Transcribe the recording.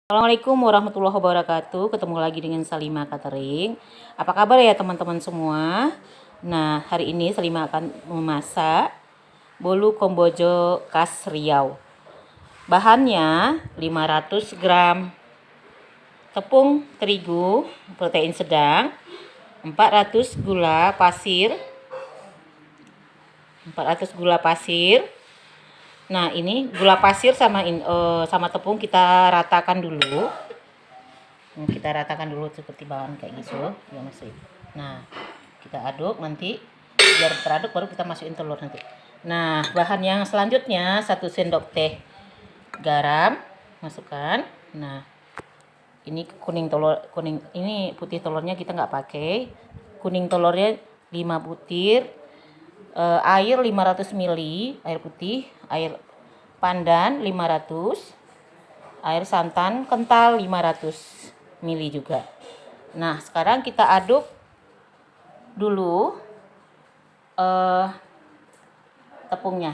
Assalamualaikum warahmatullahi wabarakatuh. Ketemu lagi dengan Salima Catering. Apa kabar ya teman-teman semua? Nah, hari ini Salima akan memasak bolu kombojo khas Riau. Bahannya 500 gram tepung terigu protein sedang, 400 gula pasir, 400 gula pasir. Nah, ini gula pasir sama tepung kita ratakan dulu. Kita ratakan dulu seperti bahan kayak gitu ya Mas. Nah, kita aduk nanti biar teraduk baru kita masukin telur nanti. Nah, bahan yang selanjutnya 1 sendok teh garam masukkan. Nah, ini ini putih telurnya kita nggak pakai. Kuning telurnya 5 butir. Air 500 ml, air putih, air pandan 500, air santan kental 500 ml juga. Nah, sekarang kita aduk dulu tepungnya.